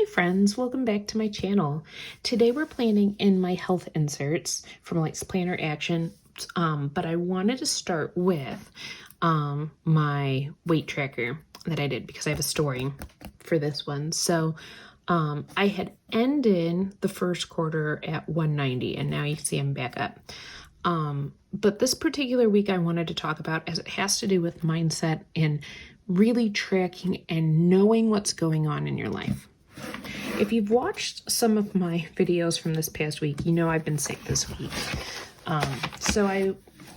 friends, welcome back to my channel. Today we're planning in my health inserts from like Planner Action, but I wanted to start with my weight tracker that I did because I have a story for this one. So I had ended the first quarter at 190 and now you see I'm back up. But this particular week I wanted to talk about, as it has to do with mindset and really tracking and knowing what's going on in your life. If you've watched some of my videos from this past week, you know I've been sick this week.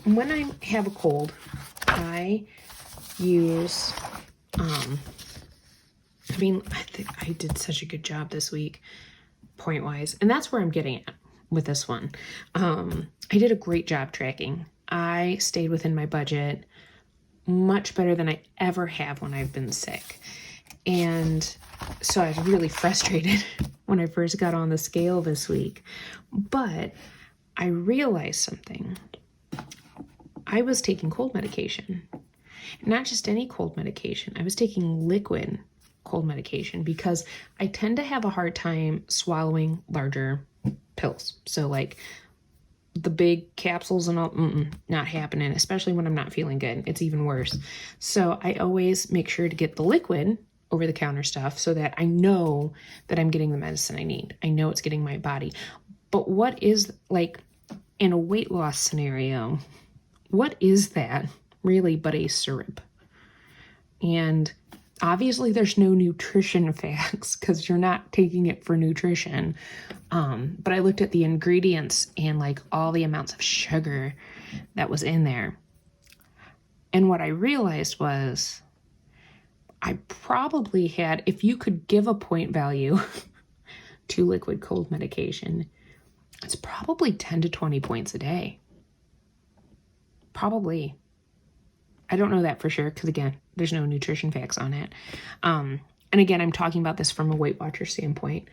When I have a cold, I use, I think I did such a good job this week, point-wise, and that's where I'm getting at with this one. I did a great job tracking. I stayed within my budget much better than I ever have when I've been sick. And so I was really frustrated when I first got on the scale this week. But I realized something. I was taking cold medication. Not just any cold medication. I was taking liquid cold medication because I tend to have a hard time swallowing larger pills. So like the big capsules and all, not happening, especially when I'm not feeling good. It's even worse. So I always make sure to get the liquid over-the-counter stuff so that I know that I'm getting the medicine I need. I know it's getting my body. But what is, like, in a weight loss scenario, what is that really but a syrup? And obviously there's no nutrition facts because you're not taking it for nutrition. But I looked at the ingredients and like all the amounts of sugar that was in there. And what I realized was I probably had, if you could give a point value to liquid cold medication, it's probably 10 to 20 points a day. Probably. I don't know that for sure because, again, there's no nutrition facts on it. And again, I'm talking about this from a Weight Watcher standpoint.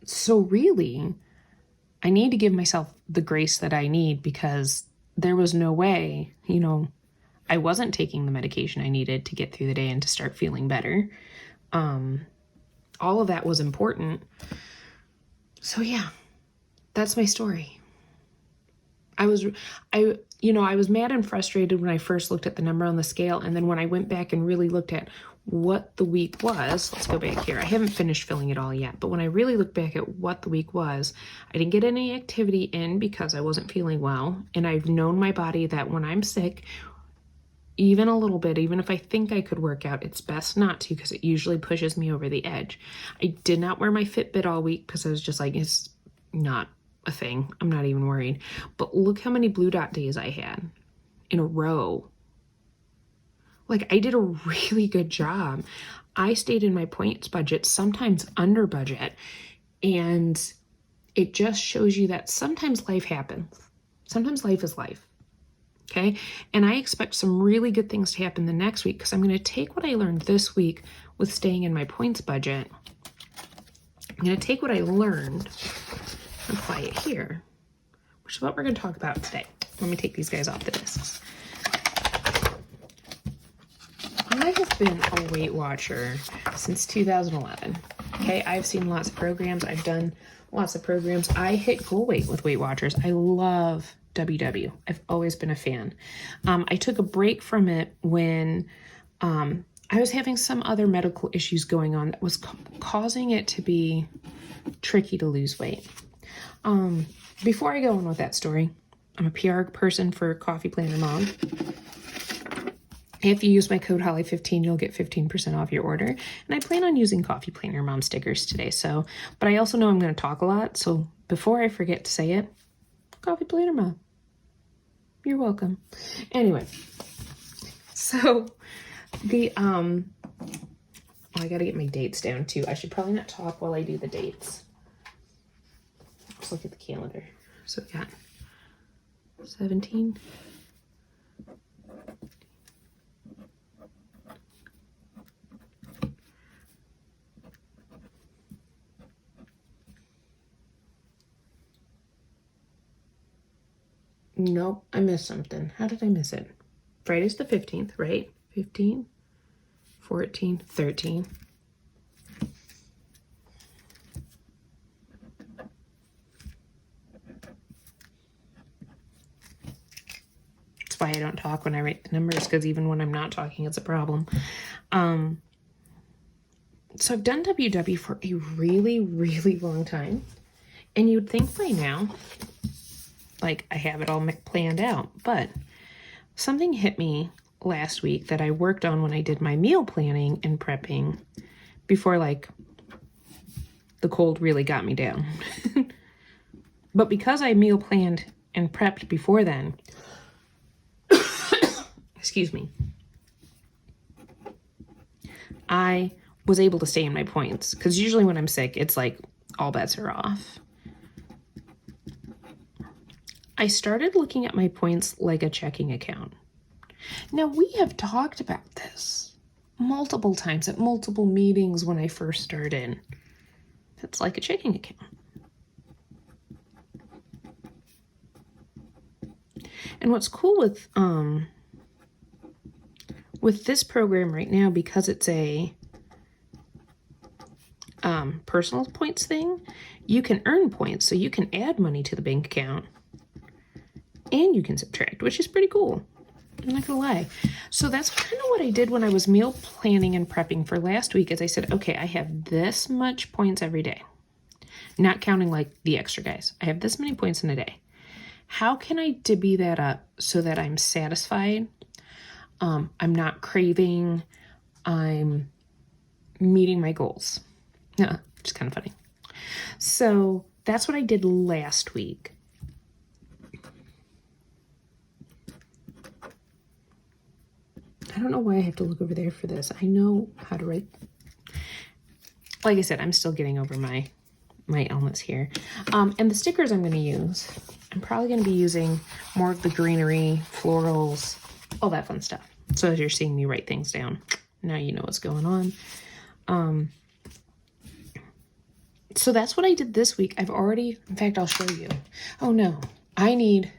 So really, I need to give myself the grace that I need because there was no way, I wasn't taking the medication I needed to get through the day and to start feeling better. All of that was important. So yeah, that's my story. I was mad and frustrated when I first looked at the number on the scale. And then when I went back and really looked at what the week was, let's go back here. I haven't finished filling it all yet, but when I really looked back at what the week was, I didn't get any activity in because I wasn't feeling well. And I've known my body that when I'm sick, even a little bit, even if I think I could work out, it's best not to because it usually pushes me over the edge. I did not wear my Fitbit all week because I was just like, it's not a thing. I'm not even worried. But look how many blue dot days I had in a row. Like, I did a really good job. I stayed in my points budget, sometimes under budget. And it just shows you that sometimes life happens. Sometimes life is life. Okay? And I expect some really good things to happen the next week because I'm going to take what I learned this week with staying in my points budget. I'm going to take what I learned and apply it here, which is what we're going to talk about today. Let me take these guys off the discs. I have been a Weight Watcher since 2011. Okay, I've seen lots of programs. I've done lots of programs. I hit goal weight with Weight Watchers. I love WW. I've always been a fan. I took a break from it when I was having some other medical issues going on that was causing it to be tricky to lose weight. Before I go on with that story, I'm a PR person for Coffee Planner Mom. If you use my code Holly15, you'll get 15% off your order. And I plan on using Coffee Planner Mom stickers today. But I also know I'm going to talk a lot. So before I forget to say it, Coffee Planner Mom, you're welcome. Anyway, so I got to get my dates down too. I should probably not talk while I do the dates. Let's look at the calendar. So we got 17. Nope, I missed something. How did I miss it? Friday's the 15th, right? 15, 14, 13. That's why I don't talk when I write the numbers, because even when I'm not talking, it's a problem. So I've done WW for a really, really long time. And you'd think by now, like, I have it all planned out. But something hit me last week that I worked on when I did my meal planning and prepping before, like, the cold really got me down. But because I meal planned and prepped before then, excuse me, I was able to stay in my points. Because usually when I'm sick, it's like all bets are off. I started looking at my points like a checking account. Now, we have talked about this multiple times at multiple meetings when I first started. It's like a checking account. And what's cool with this program right now, because it's a personal points thing, you can earn points. So you can add money to the bank account and you can subtract, which is pretty cool. I'm not gonna lie. So that's kind of what I did when I was meal planning and prepping for last week, is I said, okay, I have this much points every day. Not counting like the extra guys. I have this many points in a day. How can I divvy that up so that I'm satisfied? I'm not craving. I'm meeting my goals. Yeah, which is kind of funny. So that's what I did last week. I don't know why I have to look over there for this. I know how to write. Like I said, I'm still getting over my illness here. And the stickers I'm going to use, I'm probably going to be using more of the greenery, florals, all that fun stuff. So as you're seeing me write things down, now you know what's going on. So that's what I did this week. In fact, I'll show you. Oh no, I need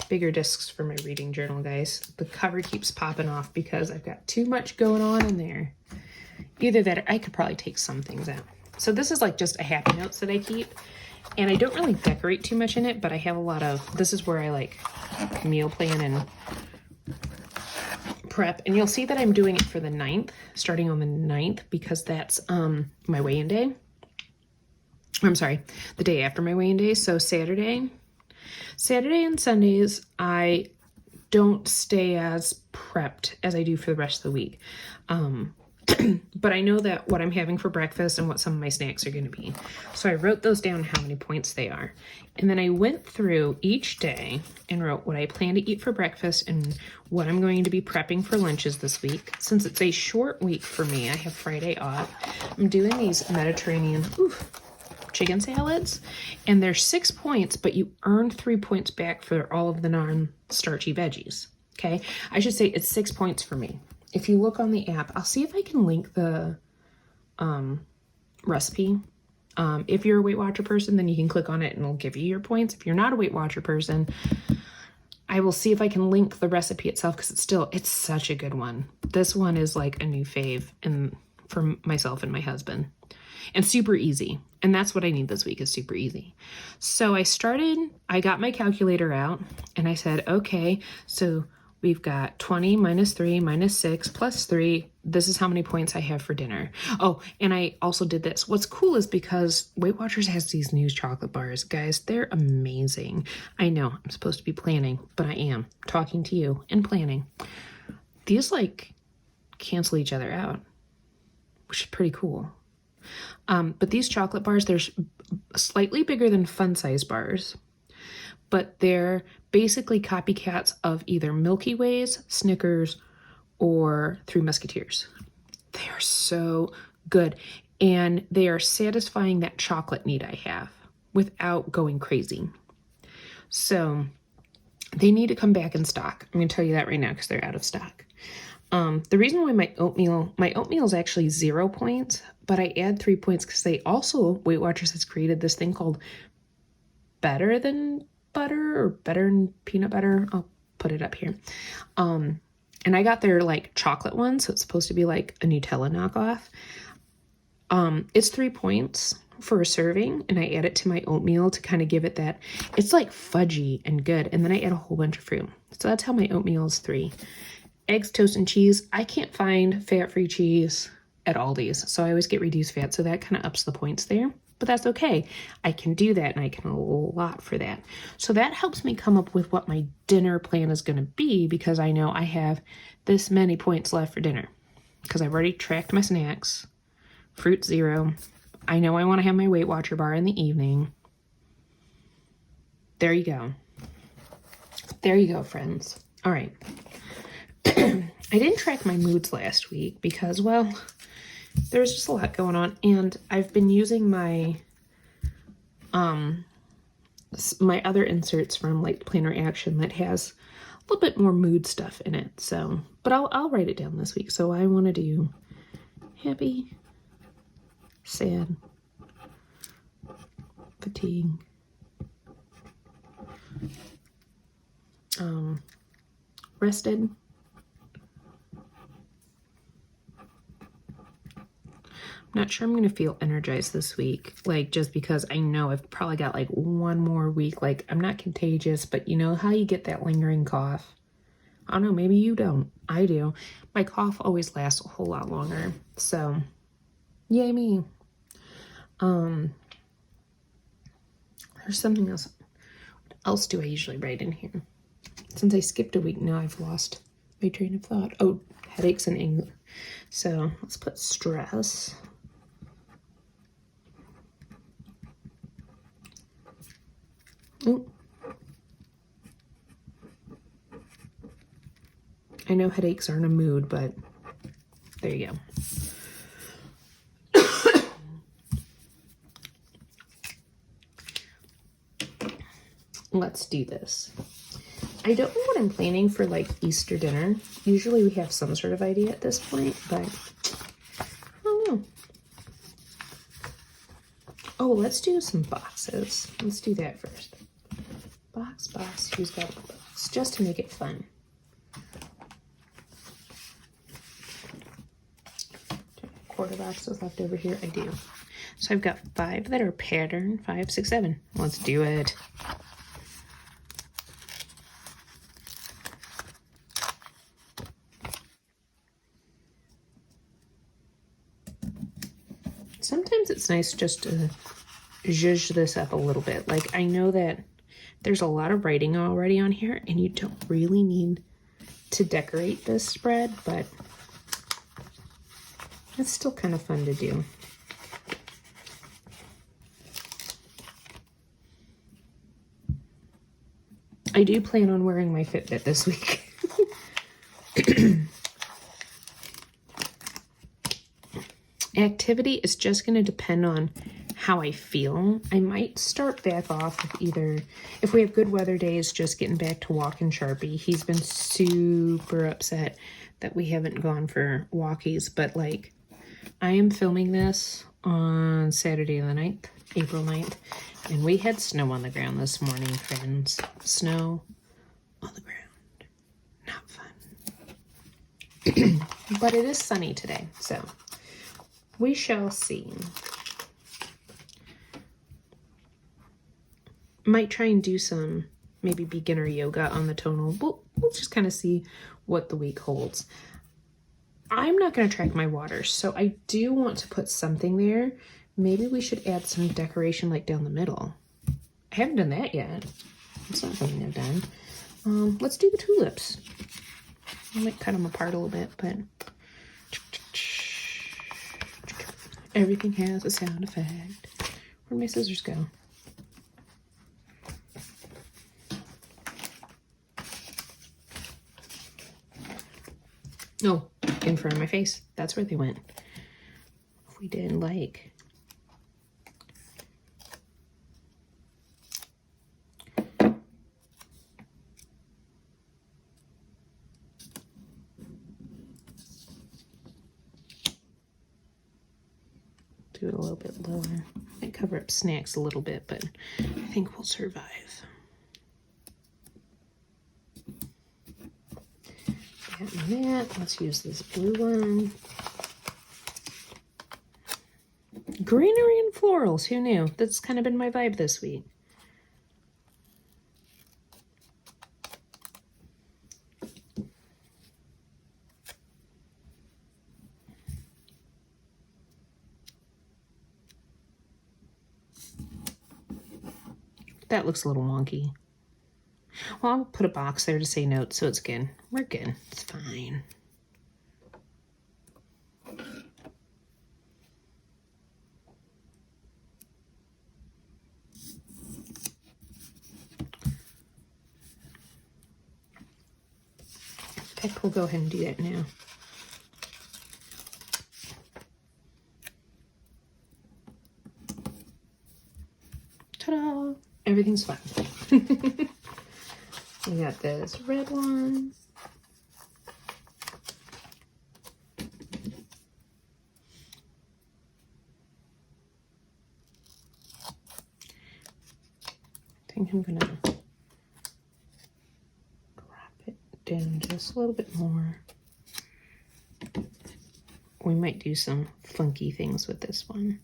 bigger discs for my reading journal, guys. The cover keeps popping off because I've got too much going on in there. Either that or I could probably take some things out. So this is like just a happy notes that I keep. And I don't really decorate too much in it, but I have a lot of, this is where I like meal plan and prep. And you'll see that I'm doing it for the 9th, starting on the 9th, because that's my weigh-in day. I'm sorry, the day after my weigh-in day. So Saturday and Sundays, I don't stay as prepped as I do for the rest of the week. But I know that what I'm having for breakfast and what some of my snacks are going to be. So I wrote those down, how many points they are. And then I went through each day and wrote what I plan to eat for breakfast and what I'm going to be prepping for lunches this week. Since it's a short week for me, I have Friday off. I'm doing these Mediterranean chicken salads, and they're 6 points, but you earn 3 points back for all of the non-starchy veggies. Okay, I should say it's 6 points for me. If you look on the app, I'll see if I can link the recipe. If you're a Weight Watcher person, then you can click on it and it'll give you your points. If you're not a Weight Watcher person, I will see if I can link the recipe itself, because it's such a good one. This one is like a new fave for myself and my husband. And super easy. And that's what I need this week, is super easy. So I got my calculator out and I said, okay, so we've got 20 minus 3 minus 6 plus 3. This is how many points I have for dinner. Oh, and I also did this. What's cool is because Weight Watchers has these new chocolate bars. Guys, they're amazing. I know I'm supposed to be planning, but I am talking to you and planning. These like cancel each other out, which is pretty cool. But these chocolate bars, they're slightly bigger than fun size bars, but they're basically copycats of either Milky Ways, Snickers, or Three Musketeers. They are so good, and they are satisfying that chocolate need I have without going crazy. So they need to come back in stock. I'm going to tell you that right now because they're out of stock. The reason why my oatmeal is actually 0 points, but I add 3 points because Weight Watchers has created this thing called Better Than Butter or Better Than Peanut Butter. I'll put it up here. And I got their like chocolate one, so it's supposed to be like a Nutella knockoff. It's 3 points for a serving, and I add it to my oatmeal to kind of give it that. It's like fudgy and good, and then I add a whole bunch of fruit. So that's how my oatmeal is 3. Eggs, toast, and cheese. I can't find fat-free cheese at Aldi's, so I always get reduced fat, so that kind of ups the points there. But that's okay. I can do that, and I can a lot for that. So that helps me come up with what my dinner plan is going to be, because I know I have this many points left for dinner. Because I've already tracked my snacks. Fruit 0. I know I want to have my Weight Watcher bar in the evening. There you go. There you go, friends. All right. I didn't track my moods last week because, well, there's just a lot going on, and I've been using my my other inserts from like Planner Action that has a little bit more mood stuff in it. So, but I'll write it down this week. So I want to do happy, sad, fatigue, rested, I'm not sure I'm going to feel energized this week, like just because I know I've probably got like one more week. Like I'm not contagious, but you know how you get that lingering cough? I don't know, maybe you don't. I do. My cough always lasts a whole lot longer. So, yay me. There's something else. What else do I usually write in here? Since I skipped a week, now I've lost my train of thought. Oh, headaches and anger. So let's put stress. Ooh. I know headaches aren't a mood, but there you go. Let's do this. I don't know what I'm planning for like Easter dinner. Usually we have some sort of idea at this point, but I don't know. Oh, let's do some boxes. Let's do that first. Box, who's got a box? Just to make it fun. Quarter boxes left over here. I do. So I've got 5 that are patterned. 5, 6, 7. Let's do it. Sometimes it's nice just to zhuzh this up a little bit. Like I know that there's a lot of writing already on here, and you don't really need to decorate this spread, but it's still kind of fun to do. I do plan on wearing my Fitbit this week. Activity is just going to depend on how I feel. I might start back off with either, if we have good weather days, just getting back to walking Sharpie. He's been super upset that we haven't gone for walkies, but like I am filming this on Saturday the 9th, April 9th, and we had snow on the ground this morning, friends. Snow on the ground. Not fun. But it is sunny today, so we shall see. Might try and do some maybe beginner yoga on the tonal. We'll just kind of see what the week holds. I'm not going to track my waters, so I do want to put something there. Maybe we should add some decoration like down the middle. I haven't done that yet. It's not something I've done. Let's do the tulips. I might cut them apart a little bit, but everything has a sound effect. Where'd my scissors go? Oh, in front of my face. That's where they went. If we didn't like. Do it a little bit lower. Might cover up snacks a little bit, but I think we'll survive. that and that. Let's use this blue one. Greenery and florals, who knew? That's kind of been my vibe this week. That looks a little wonky. Well, I'll put a box there to say note, so it's good. We're good. It's fine. I think we'll go ahead and do that now. Ta-da! Everything's fine. We got this red one. I think I'm gonna drop it down just a little bit more. We might do some funky things with this one.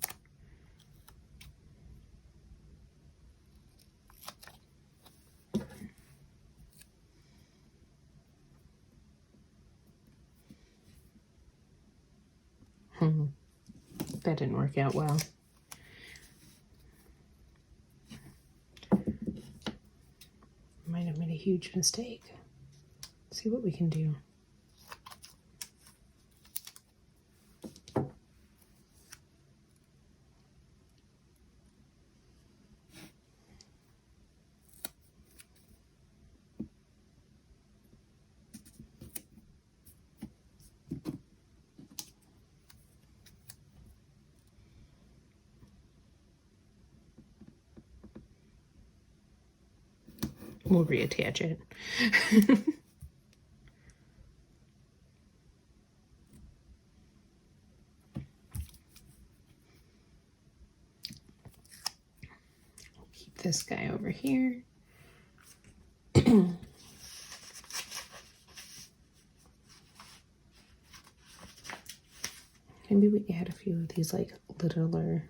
That didn't work out well. Might have made a huge mistake. Let's see what we can do. We'll reattach it. Keep this guy over here. Maybe we add a few of these like littler.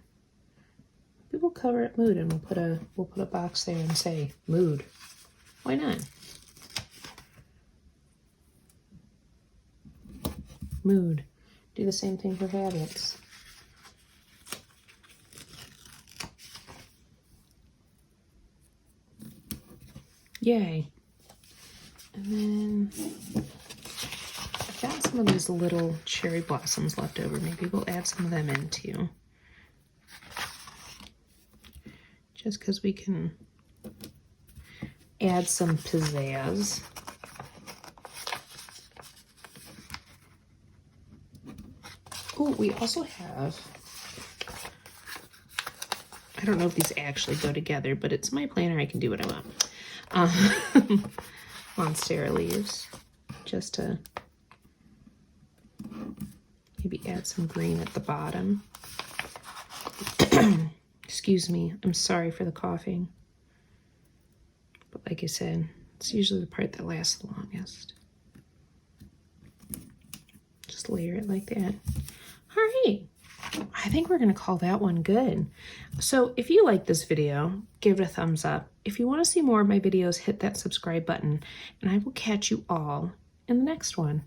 Maybe we'll cover it mood and we'll put a box there and say mood. Why not? Mood. Do the same thing for habits. Yay. And then I've got some of these little cherry blossoms left over. Maybe we'll add some of them in too. Just because we can add some pizzazz. Oh, we also have, I don't know if these actually go together, but it's my planner. I can do what I want. Monstera leaves, just to maybe add some green at the bottom. Excuse me, I'm sorry for the coughing. But like I said, it's usually the part that lasts the longest. Just layer it like that. All right, I think we're gonna call that one good. So if you like this video, give it a thumbs up. If you wanna see more of my videos, hit that subscribe button, and I will catch you all in the next one.